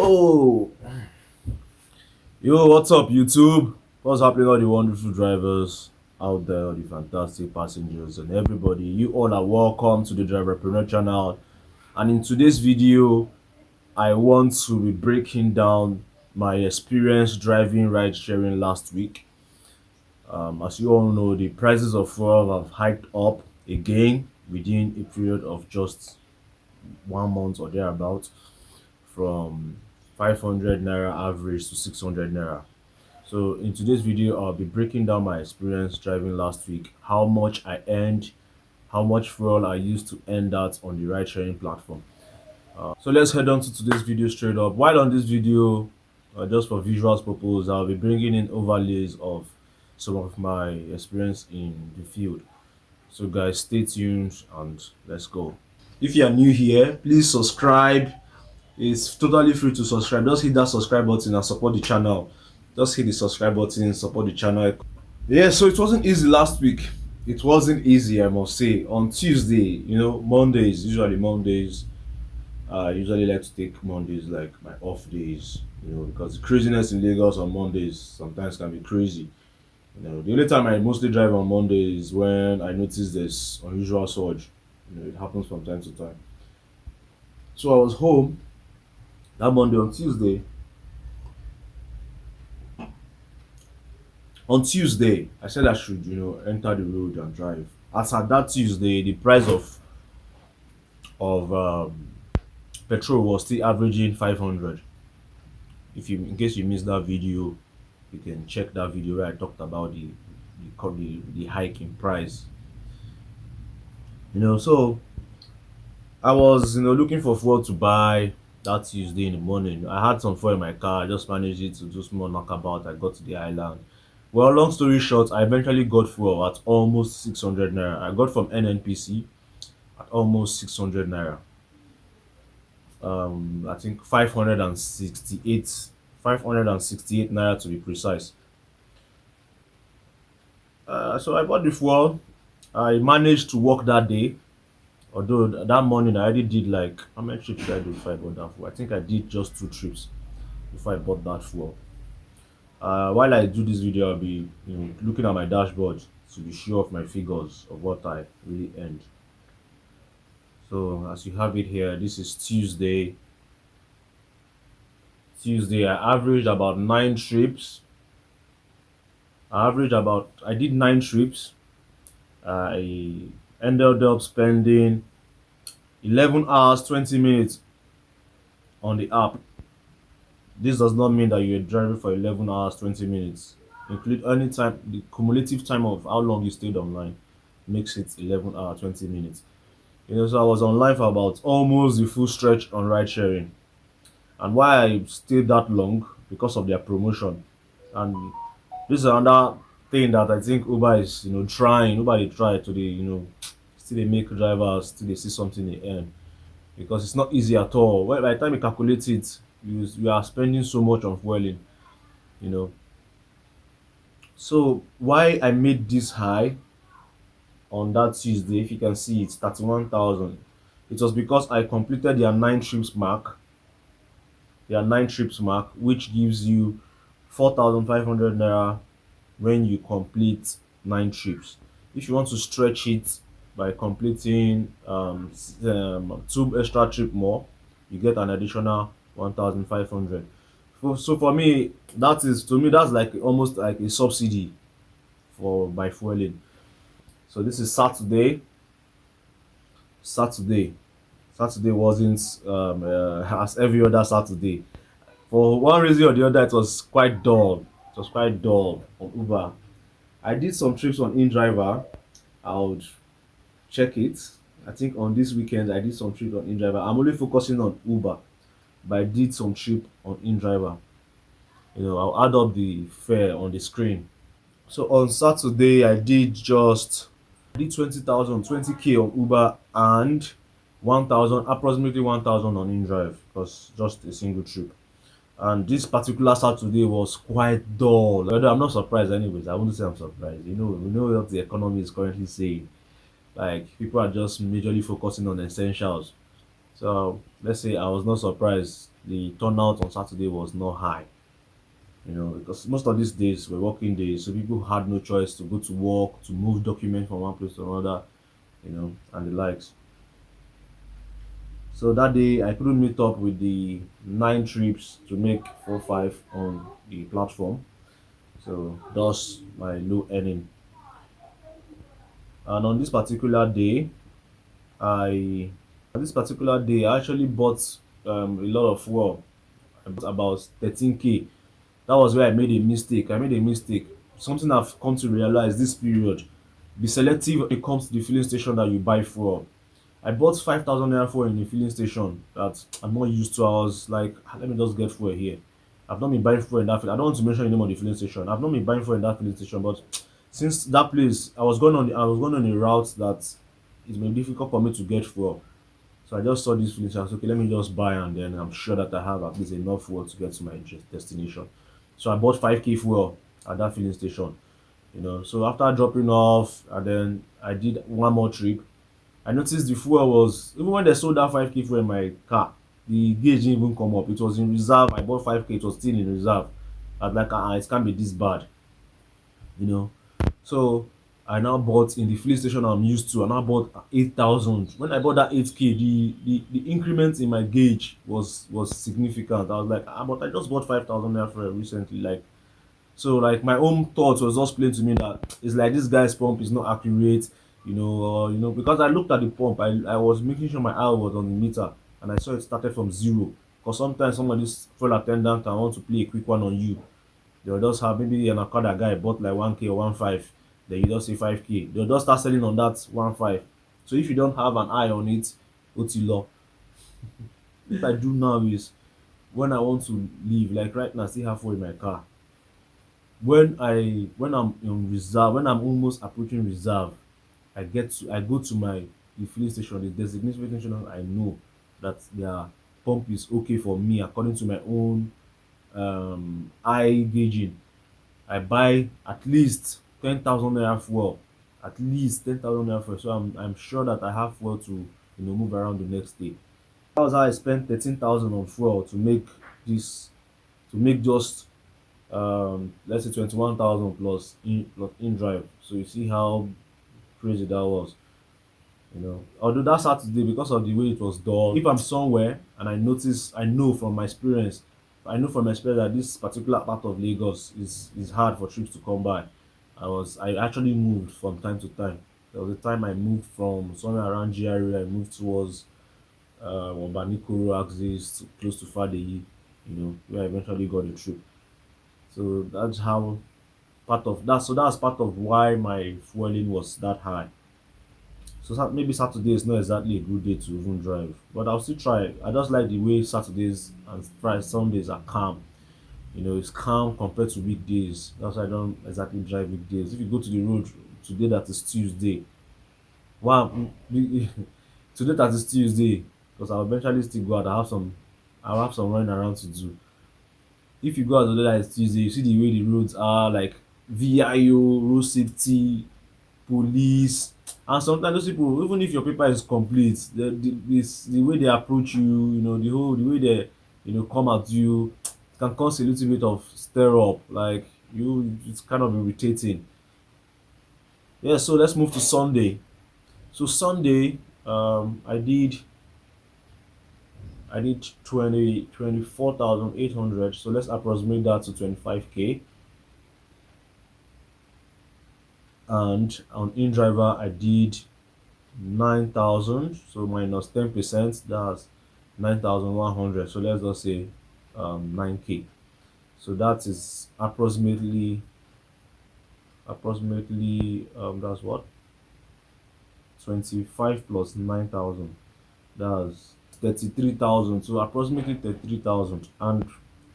Oh, yo, what's up, YouTube? What's happening, all the wonderful drivers out there, all the fantastic passengers, and everybody? You all are welcome to the Driverpreneur channel. And in today's video, I want to be breaking down my experience driving ride sharing last week. As you all know, the prices of fuel have hiked up again within a period of just 1 month or thereabouts, from 500 naira average to 600 naira. So in today's video, I'll be breaking down my experience driving last week, how much I earned, how much fuel I used to earn that on the ride sharing platform. So let's head on to today's video straight up. While on this video, just for visuals purpose, I'll be bringing in overlays of some of my experience in the field. So guys, stay tuned and let's go. If you are new here, please subscribe. It's totally free to subscribe. Just hit that subscribe button and support the channel. Just hit the subscribe button and support the channel. Yeah, so it wasn't easy last week. It wasn't easy, I must say. On Tuesday, Mondays, usually Mondays, I usually like to take Mondays like my off days, because the craziness in Lagos on Mondays sometimes can be crazy. The only time I mostly drive on Monday is when I notice there's unusual surge. It happens from time to time. So I was home that Monday. On Tuesday, I said I should, enter the road and drive. As at that Tuesday, the price of petrol was still averaging 500. In case you missed that video, you can check that video where I talked about the hike in price. So I was, looking for fuel to buy that Tuesday in the morning. I had some fuel in my car. I just managed it to do small knockabout. I got to the island. Well, long story short, I eventually got fuel at almost 600 naira. I got from NNPC at almost 600 naira. I think 568 naira to be precise. So I bought the fuel. I managed to work that day. Although that morning I already did, like, how many trips did I do before I bought that fuel? I think I did just 2 trips before I bought that fuel. While I do this video, I'll be looking at my dashboard to be sure of my figures of what I really earned. So as you have it here, this is Tuesday. I averaged about 9 trips. I did 9 trips. I ended up spending 11 hours 20 minutes on the app. This does not mean that you're driving for 11 hours 20 minutes. Include any time, the cumulative time of how long you stayed online makes it 11 hours 20 minutes. So I was online for about almost the full stretch on ride sharing. And why I stayed that long? Because of their promotion. And this is another thing that I think Uber is trying. Nobody tried to still they make drivers, still they see something they earn, because it's not easy at all. Well, by the time you calculate it, you are spending so much on fueling. So why I made this high on that Tuesday, if you can see, it's 31,000. It was because I completed their 9 trips mark. Which gives you 4,500 naira when you complete 9 trips. If you want to stretch it by completing 2 extra trip more, you get an additional 1,500. So for me, that's like almost like a subsidy for my fueling. So this is Saturday. Saturday wasn't as every other Saturday. For one reason or the other, it was quite dull. On Uber. I did some trips on InDriver. I would check it. I think on this weekend I did some trips on InDriver. I'm only focusing on Uber, but I did some trip on InDriver. I'll add up the fare on the screen. So on Saturday I did 20,000, 20k on Uber, and 1,000, approximately 1,000 on InDrive, because just a single trip. And this particular Saturday was quite dull. Although I'm not surprised, anyways. I wouldn't say I'm surprised. We know what the economy is currently saying. Like, people are just majorly focusing on essentials. So let's say I was not surprised. the turnout on Saturday was not high. Because most of these days were working days, so people had no choice to go to work, to move documents from one place to another, and the likes. So that day I couldn't meet up with the 9 trips to make 4-5 on the platform. So thus my low earning. And on this particular day, I I actually bought a lot of fuel. I bought about 13K. That was where I made a mistake. Something I've come to realize this period. Be selective when it comes to the filling station that you buy fuel. I bought 5,000 naira fuel in a filling station that I'm not used to. I was like, let me just get fuel here. I've not been buying fuel in that. I don't want to mention the name of the filling station. I've not been buying fuel in that filling station, but since that place, I was going on a route that it's been difficult for me to get fuel. So I just saw this filling station. I was okay, let me just buy, and then I'm sure that I have at least enough fuel to get to my destination. So I bought 5K fuel at that filling station. So after dropping off, and then I did one more trip. I noticed the fuel was, even when they sold that 5K fuel in my car, the gauge didn't even come up. It was in reserve. I bought 5K, it was still in reserve. I was like, it can't be this bad, you know. So I now bought in the filling station I'm used to. I now bought 8,000. When I bought that 8K, the increment in my gauge was significant. I was like, but I just bought 5,000 naira for it recently. Like my own thoughts was just playing to me that it's like this guy's pump is not accurate, because I looked at the pump, I was making sure my eye was on the meter, and I saw it started from zero. Because sometimes some of these fuel attendant can want to play a quick one on you. They'll just have maybe an Okada guy bought like 1K or 1.5, then you just say 5K. They'll just start selling on that 1.5. So if you don't have an eye on it, OT law. What I do now is when I want to leave, like right now, I still have fuel in my car. When I'm in reserve, when I'm almost approaching reserve, I go to my the filling station, the designated filling station. I know that their pump is okay for me according to my own eye gauging. I buy at least 10,000 naira fuel, at least 10,000 naira fuel, so I'm sure that I have fuel to move around the next day. That was how I spent 13,000 on fuel this to make just let's say 21,000 plus in drive. So you see how crazy that was. Although that Saturday, because of the way it was dull, if I'm somewhere and I know from my experience, that this particular part of Lagos is hard for trips to come by. I actually moved from time to time. There was a time I moved from somewhere around GRA. I moved towards Obanikoro axis, close to Fadeyi, where I eventually got a trip. So that's how part of that. So that's part of why my fueling was that high. So maybe Saturday is not exactly a good day to even drive, but I'll still try. I just like the way Saturdays and Friday Sundays are calm. It's calm compared to weekdays. That's why I don't exactly drive weekdays. If you go to the road today, that is Tuesday. Wow, today that is Tuesday, because I'll eventually still go out. I'll have some running around to do. If you go out today that is Tuesday, you see the way the roads are, like VIO, road safety, police, and sometimes those people, even if your paper is complete, the way they approach you, the way they come at you, can cause a little bit of stir up. Like it's kind of irritating. Yeah, so let's move to Sunday. So Sunday, I did 24,800. So let's approximate that to 25K. And on InDriver, I did 9,000. So minus 10%, that's 9,100. So let's just say 9K. So that is approximately that's what 25 plus 9,000. That's 33,000. So approximately 33,000. And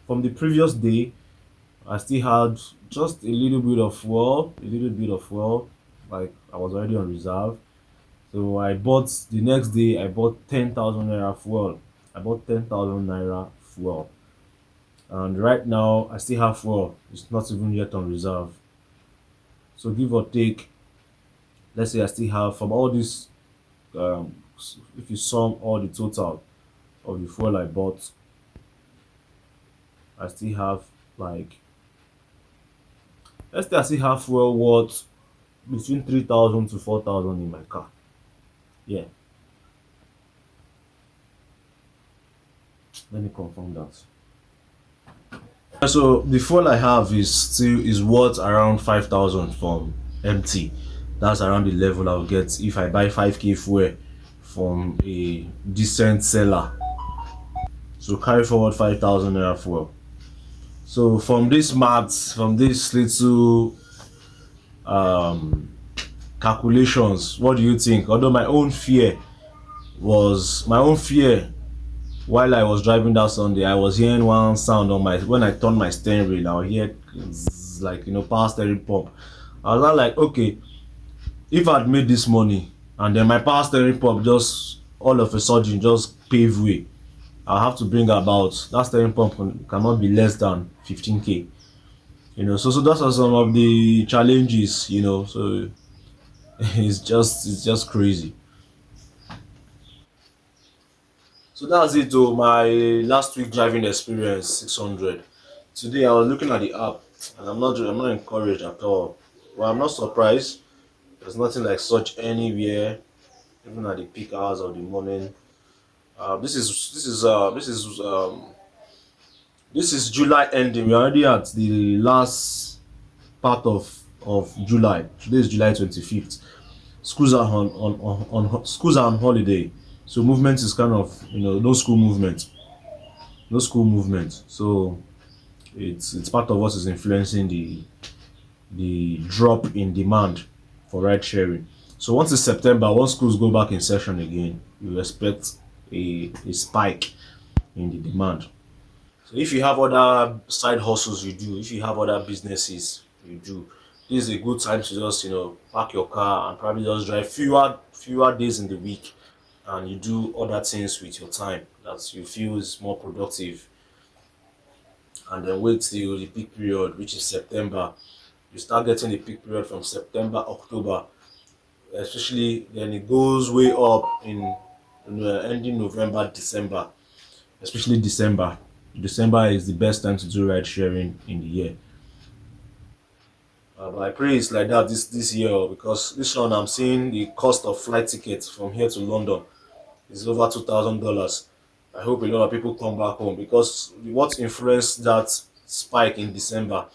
from the previous day, I still had just a little bit of fuel. Like I was already on reserve. So the next day, I bought 10,000 naira fuel. I bought 10,000 naira fuel. And right now, I still have fuel. It's not even yet on reserve. So give or take, let's say I still have from all this, if you sum all the total of the fuel I bought, I still have like, let's say I still have fuel worth between 3,000 to 4,000 in my car. Yeah, let me confirm that. So the fuel I have is worth around 5,000 from empty. That's around the level I'll get if I buy 5k fuel from a decent seller. So carry forward 5,000 naira fuel. So from this maths, from this little um calculations, what do you think? Although my own fear while I was driving that Sunday, I was hearing one sound on my when I turned my steering wheel. I would hear zzz, like power steering pump. I was not like, okay, if I'd made this money and then my power steering pump just all of a sudden just pave way, I'll have to bring about that steering pump cannot be less than 15k. So those are some of the challenges. So it's just crazy. So that's it though. My last week driving experience 600. Today I was looking at the app and I'm not encouraged at all. Well, I'm not surprised. There's nothing like such anywhere, even at the peak hours of the morning. This is July ending. We're already at the last part of July. Today is July 25th. Schools are schools are on holiday, so movement is kind of no school movement. So it's part of what is influencing the drop in demand for ride sharing. So once it's September, once schools go back in session again, you expect a spike in the demand. So if you have other side hustles you do, if you have other businesses you do, this is a good time to just park your car and probably just drive fewer days in the week, and you do other things with your time that you feel is more productive, and then wait till the peak period, which is September. You start getting the peak period from September, October, especially then it goes way up in ending November, December, especially December. December is the best time to do ride sharing in the year. But I pray it's like that this year, because this one I'm seeing the cost of flight tickets from here to London is over $2,000. I hope a lot of people come back home, because what influenced that spike in December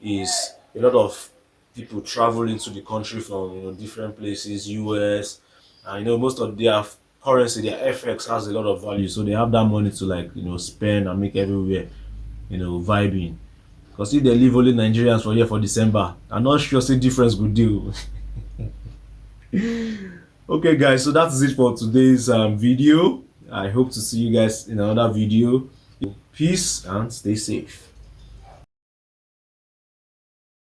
is a lot of people travel into the country from different places, US, and most of their currency, their FX has a lot of value, so they have that money to like spend and make everywhere vibing. Because if they leave only Nigerians for here for December, I'm not sure say difference good deal. Okay, guys, so that's it for today's video. I hope to see you guys in another video. Peace and stay safe.